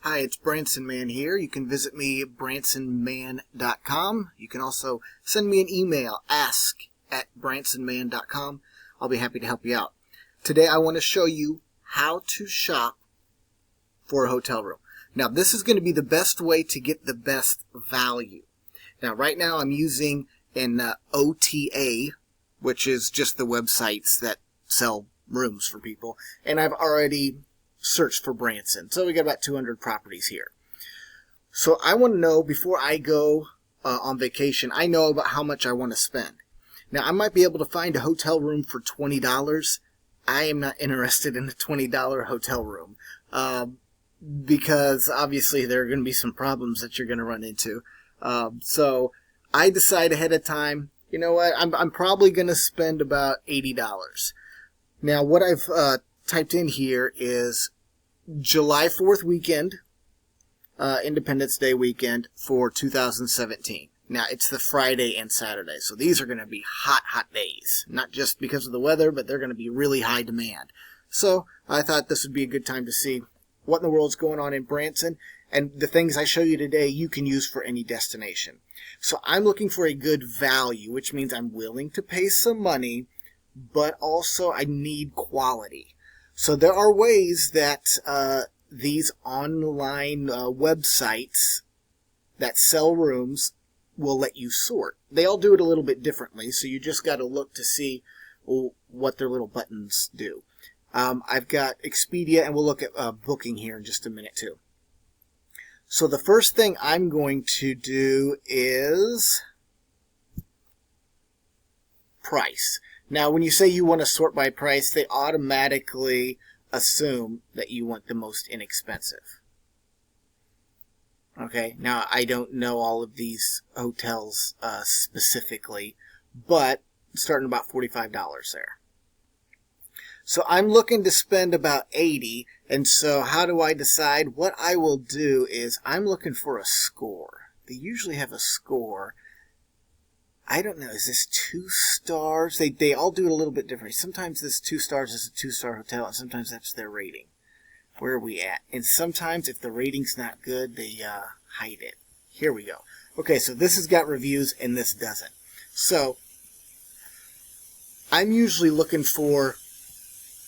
Hi, it's Branson Man here. You can visit me at bransonman.com. You can also send me an email, ask@bransonman.com. I'll be happy to help you out. Today I want to show you how to shop for a hotel room. Now this is going to be the best way to get the best value. Now right now I'm using an OTA, which is just the websites that sell rooms for people, and I've already searched for Branson. So we got about 200 properties here. So I want to know, before I go on vacation, I know about how much I want to spend. Now I might be able to find a hotel room for $20. I am not interested in a $20 hotel room because obviously there are going to be some problems that you're going to run into. So I decide ahead of time, you know what, I'm probably going to spend about $80. Now what I've typed in here is July 4th weekend, Independence Day weekend for 2017. Now, it's the Friday and Saturday, so these are going to be hot, hot days. Not just because of the weather, but they're going to be really high demand. So, I thought this would be a good time to see what in the world's going on in Branson, and the things I show you today you can use for any destination. So, I'm looking for a good value, which means I'm willing to pay some money, but also I need quality. So there are ways that these online websites that sell rooms will let you sort. They all do it a little bit differently, so you just got to look to see what their little buttons do. I've got Expedia, and we'll look at booking here in just a minute too. So the first thing I'm going to do is price. Now, when you say you want to sort by price, they automatically assume that you want the most inexpensive. Okay, now I don't know all of these hotels specifically, but starting about $45 there. So I'm looking to spend about $80, and so how do I decide? What I will do is I'm looking for a score. They usually have a score. I don't know, is this 2 stars? They all do it a little bit differently. Sometimes this 2 stars is a 2-star hotel, and sometimes that's their rating. Where are we at? And sometimes if the rating's not good, they hide it. Here we go. Okay, so this has got reviews and this doesn't. So I'm usually looking for,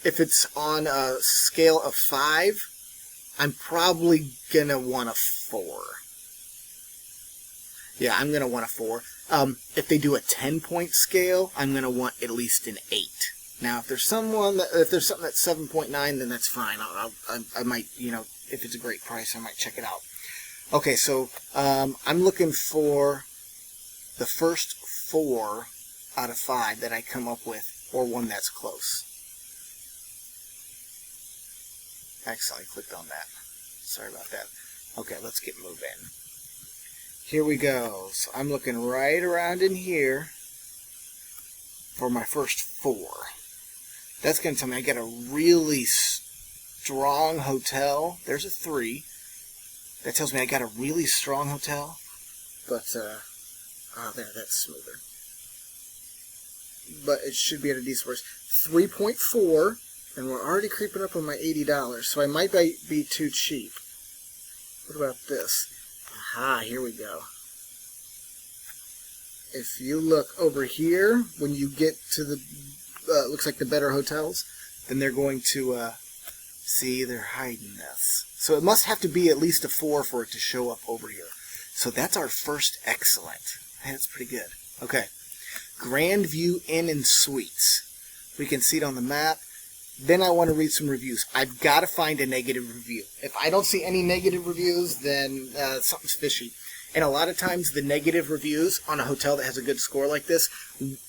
if it's on a scale of 5, I'm probably going to want a 4. Yeah, I'm going to want a 4. If they do a 10-point scale, I'm going to want at least an 8. Now, if there's something that's 7.9, then that's fine. I might, if it's a great price, I might check it out. Okay, so I'm looking for the first 4 out of 5 that I come up with, or one that's close. Actually, I clicked on that. Sorry about that. Okay, let's get moving. Here we go. So I'm looking right around in here for my first 4. That's going to tell me I got a really strong hotel. There's a 3. That tells me I got a really strong hotel. But, there, that's smoother. But it should be at a decent price. 3.4, and we're already creeping up on my $80, so I might be too cheap. What about this? Aha, here we go. If you look over here, when you get to the, looks like the better hotels, then they're going to, see, they're hiding this. So it must have to be at least a 4 for it to show up over here. So that's our first excellent. That's pretty good. Okay. Grand View Inn and Suites. We can see it on the map. Then I want to read some reviews. I've got to find a negative review. If I don't see any negative reviews, then something's fishy. And a lot of times the negative reviews on a hotel that has a good score like this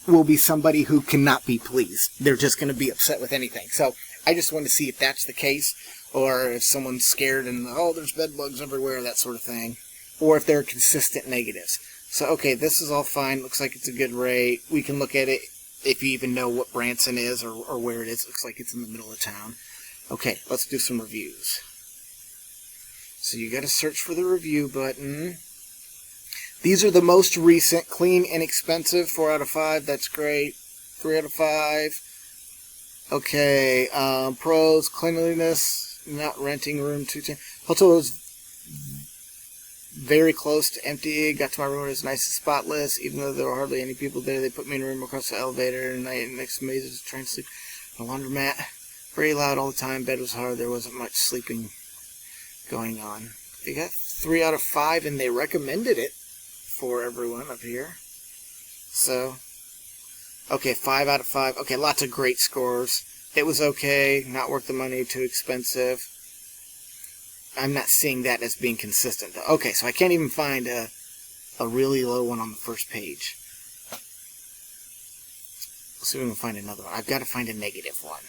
will be somebody who cannot be pleased. They're just going to be upset with anything. So I just want to see if that's the case, or if someone's scared and, oh, there's bed bugs everywhere, that sort of thing. Or if they're consistent negatives. So, okay, this is all fine. Looks like it's a good rate. We can look at it. If you even know what Branson is or where it is. It looks like it's in the middle of town. Okay, let's do some reviews. So you got to search for the review button. These are the most recent. Clean, inexpensive, 4 out of 5. That's great. 3 out of 5. Okay, pros, cleanliness, not renting room 210. Hotel is very close to empty. Got to my room, it was nice and spotless. Even though there were hardly any people there, they put me in a room across the elevator, and I next to me was trying to sleep on a laundromat. Very loud all the time. Bed was hard. There wasn't much sleeping going on. They got 3 out of 5, and they recommended it for everyone up here. So, okay, 5 out of 5. Okay, lots of great scores. It was okay. Not worth the money. Too expensive. I'm not seeing that as being consistent. Okay, so I can't even find a really low one on the first page. Let's see if we can find another one. I've got to find a negative one.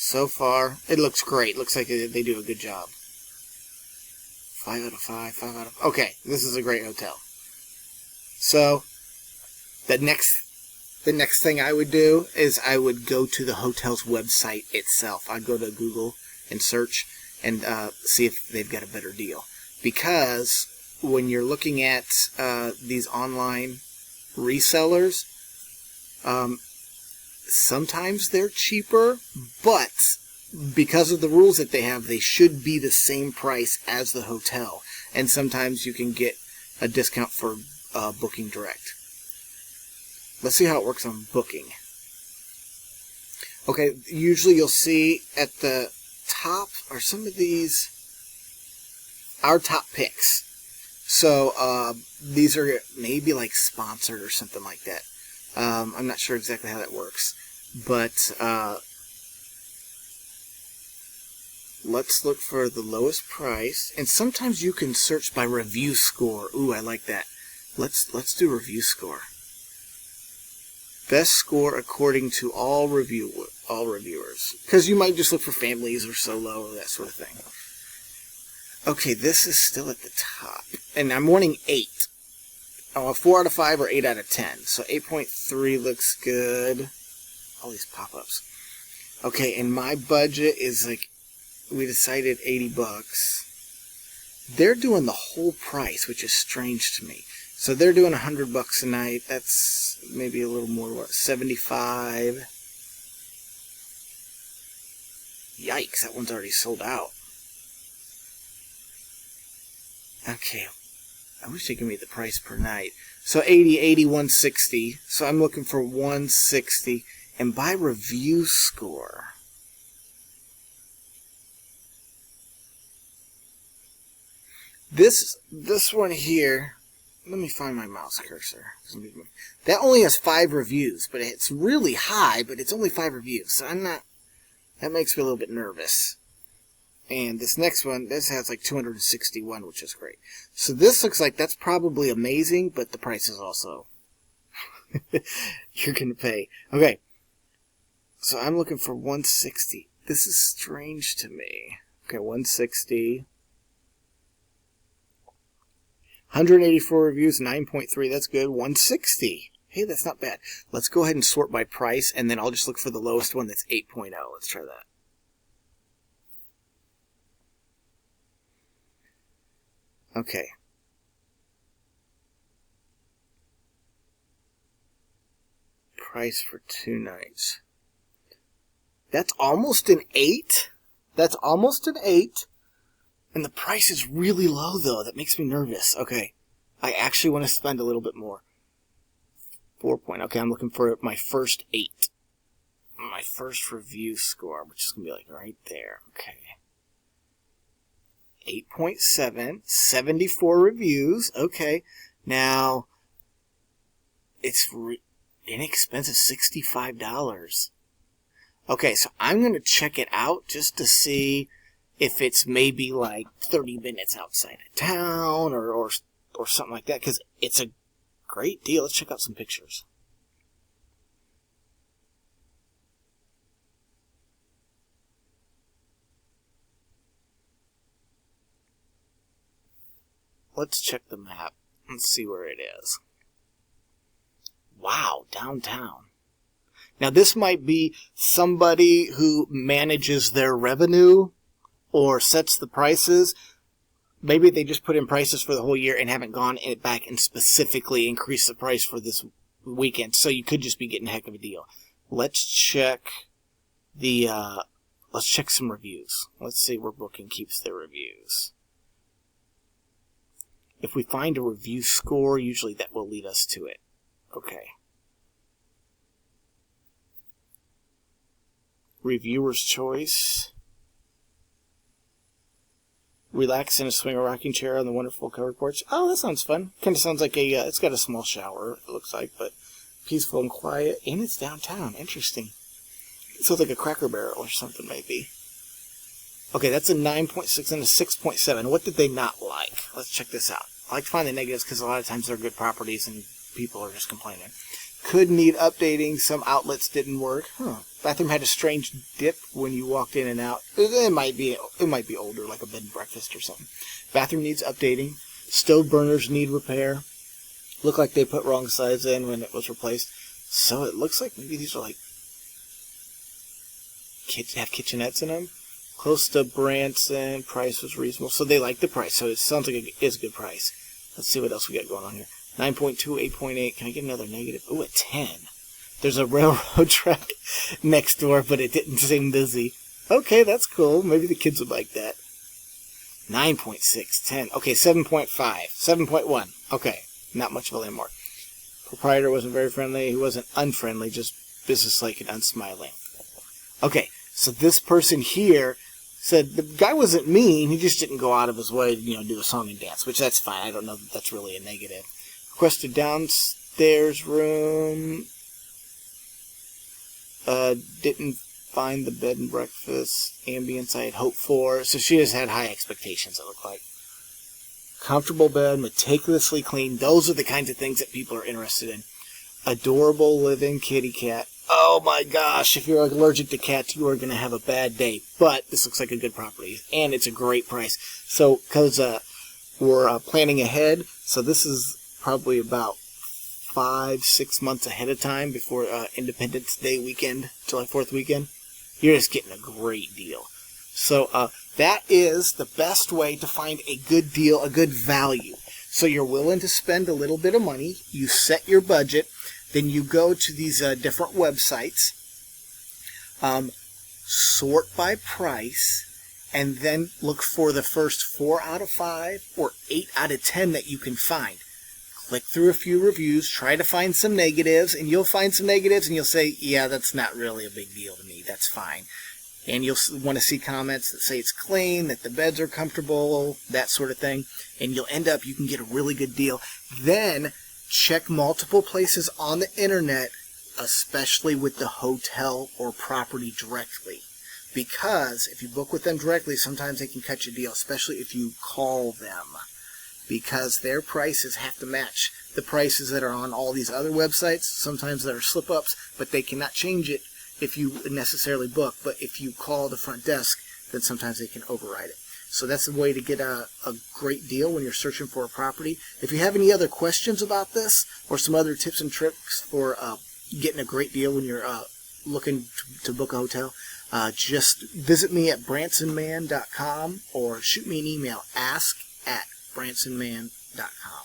So far, it looks great. Looks like they do a good job. 5 out of 5, 5 out of... Okay, this is a great hotel. So, the next thing I would do is I would go to the hotel's website itself. I'd go to Google and search and see if they've got a better deal. Because when you're looking at these online resellers, sometimes they're cheaper, but because of the rules that they have, they should be the same price as the hotel. And sometimes you can get a discount for booking direct. Let's see how it works on booking. Okay, usually you'll see at the top are some of these our top picks. So these are maybe like sponsored or something like that. I'm not sure exactly how that works, but let's look for the lowest price. And sometimes you can search by review score. Ooh, I like that. Let's do review score. Best score according to all reviewers. Because you might just look for families or solo or that sort of thing. Okay, this is still at the top. And I'm wanting 8. I want 4 out of 5 or 8 out of 10. So 8.3 looks good. All these pop-ups. Okay, and my budget is like, we decided $80. They're doing the whole price, which is strange to me. So they're doing $100 a night. That's maybe a little more, what, 75? Yikes, that one's already sold out. Okay, I wish they could give me the price per night. So 80, 80, 160. So I'm looking for 160. And by review score, this one here, let me find my mouse cursor. That only has 5 reviews, but it's really high, but it's only 5 reviews. So that makes me a little bit nervous. And this next one, this has like 261, which is great. So this looks like that's probably amazing, but the price is also you're going to pay. Okay. So I'm looking for 160. This is strange to me. Okay, 160. 184 reviews, 9.3. That's good. 160. Hey, that's not bad. Let's go ahead and sort by price, and then I'll just look for the lowest one that's 8.0. Let's try that. Okay. Price for 2 nights. That's almost an 8. That's almost an 8. And the price is really low, though. That makes me nervous. Okay. I actually want to spend a little bit more. 4 point. Okay, I'm looking for my first 8. My first review score, which is going to be like right there. Okay. 8.7. 74 reviews. Okay. Now, it's inexpensive. $65. Okay, so I'm going to check it out just to see if it's maybe like 30 minutes outside of town or something like that, because it's a great deal. Let's check out some pictures. Let's check the map. Let's see where it is. Wow, downtown. Now, this might be somebody who manages their revenue or sets the prices. Maybe they just put in prices for the whole year and haven't gone back and specifically increased the price for this weekend. So you could just be getting a heck of a deal. Let's check let's check some reviews. Let's see where Booking keeps their reviews. If we find a review score, usually that will lead us to it. Okay. Reviewer's choice. Relax in a swinger rocking chair on the wonderful covered porch. Oh, that sounds fun. Kind of sounds like a, it's got a small shower, it looks like, but peaceful and quiet. And it's downtown. Interesting. It sounds like a Cracker Barrel or something, maybe. Okay, that's a 9.6 and a 6.7. What did they not like? Let's check this out. I like to find the negatives because a lot of times they're good properties and people are just complaining. Could need updating. Some outlets didn't work. Bathroom had a strange dip when you walked in and out. It might be older, like a bed and breakfast or something. Bathroom needs updating. Stove burners need repair. Look like they put wrong size in when it was replaced. So it looks like maybe these are like have kitchenettes in them. Close to Branson. Price was reasonable. So they like the price. So it sounds like it is a good price. Let's see what else we got going on here. 9.2, 8.8. Can I get another negative? Ooh, a 10. There's a railroad track next door, but it didn't seem busy. Okay, that's cool. Maybe the kids would like that. 9.6, 10. Okay, 7.5, 7.1. Okay, not much of a landmark. Proprietor wasn't very friendly. He wasn't unfriendly, just businesslike and unsmiling. Okay, so this person here said the guy wasn't mean. He just didn't go out of his way to, do a song and dance, which that's fine. I don't know that that's really a negative. Requested downstairs room. Didn't find the bed and breakfast ambience I had hoped for. So she just had high expectations, it looked like. Comfortable bed, meticulously clean. Those are the kinds of things that people are interested in. Adorable living kitty cat. Oh my gosh, if you're allergic to cats, you are going to have a bad day. But this looks like a good property, and it's a great price. So, because we're planning ahead, so this is probably about 5-6 months ahead of time before Independence Day weekend, July 4th weekend. You're just getting a great deal. So that is the best way to find a good deal, a good value. So you're willing to spend a little bit of money, you set your budget, then you go to these different websites, sort by price, and then look for the first 4 out of 5 or 8 out of 10 that you can find. Click through a few reviews, try to find some negatives, and you'll find some negatives, and you'll say, yeah, that's not really a big deal to me, that's fine. And you'll want to see comments that say it's clean, that the beds are comfortable, that sort of thing, and you'll end up, you can get a really good deal. Then, check multiple places on the internet, especially with the hotel or property directly. Because if you book with them directly, sometimes they can cut you a deal, especially if you call them. Because their prices have to match the prices that are on all these other websites. Sometimes there are slip-ups, but they cannot change it if you necessarily book. But if you call the front desk, then sometimes they can override it. So that's the way to get a great deal when you're searching for a property. If you have any other questions about this or some other tips and tricks for getting a great deal when you're looking to book a hotel, just visit me at bransonman.com or shoot me an email, ask@bransonman.com.